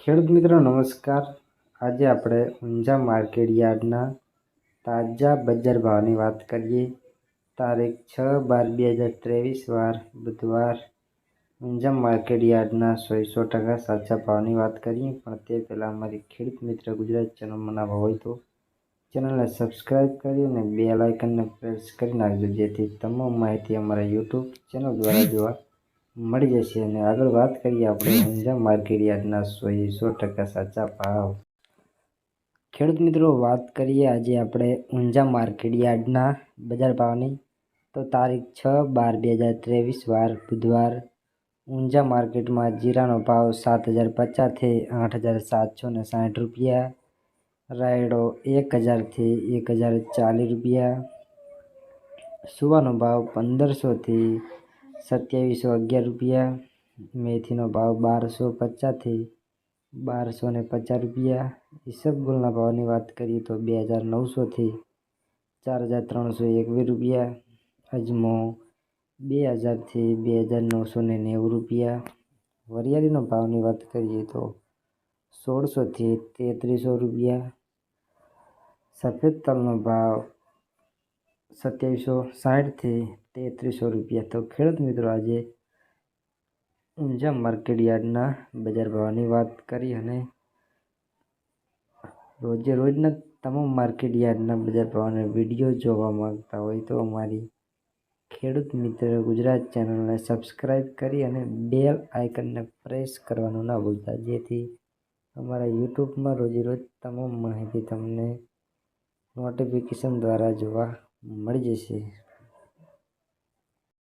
ખેડૂત મિત્રો નમસ્કાર। આજે આપણે ઊંઝા માર્કેટ યાર્ડના તાજા બજાર ભાવની વાત કરીએ। તારીખ 6/12/2023 વાર બુધવાર। ઊંઝા માર્કેટ યાર્ડના 100% સાચા ભાવની વાત કરીએ, પણ તે પહેલાં અમારી ખેડૂત મિત્ર ગુજરાત ચેનલમાં નવા હોય તો ચેનલને સબસ્ક્રાઈબ કરી અને બેલ આઇકનને પ્રેસ કરી નાખજો, જેથી તમામ માહિતી અમારા યુટ્યુબ ચેનલ દ્વારા જોવા મળી જશે। અને આગળ વાત કરીએ આપણે ઊંઝા માર્કેટ યાર્ડના 100% સાચા ભાવ। ખેડૂત મિત્રો વાત કરીએ આજે આપણે ઊંઝા માર્કેટ યાર્ડના બજાર ભાવની, તો તારીખ 6/12/2023 વાર બુધવાર। ઊંઝા માર્કેટમાં જીરાનો ભાવ 7,050 થી 8,760 રૂપિયા, રાયડો 1,000 થી 1,040 રૂપિયા, સુવાનો ભાવ 1,500 થી 2,711 રૂપિયા, મેથીનો ભાવ 1,250 થી 1,250 રૂપિયા, ઈસબગુલના ભાવની વાત કરીએ તો 2,900 થી 4,321 રૂપિયા, અજમો 2,000 થી 2,990 રૂપિયા, વરિયાળીનો ભાવની વાત કરીએ તો 1,600 થી 3,300 રૂપિયા, સફેદ તલનો ભાવ 2,760 થી 3,300 રૂપિયા। તો ખેડૂત મિત્રો આજે ઊંઝા માર્કેટ યાર્ડના બજાર ભાવની વાત કરી, અને રોજે રોજના તમામ માર્કેટ યાર્ડના બજાર ભાવના વિડીયો જોવા માંગતા હોય તો અમારી ખેડૂત મિત્ર ગુજરાત ચેનલને સબસ્ક્રાઈબ કરી અને બેલ આઇકનને પ્રેસ કરવાનું ના ભૂલતા, જેથી અમારા યુટ્યુબમાં રોજે રોજ તમામ માહિતી તમને નોટિફિકેશન દ્વારા જોવા મળી જશે।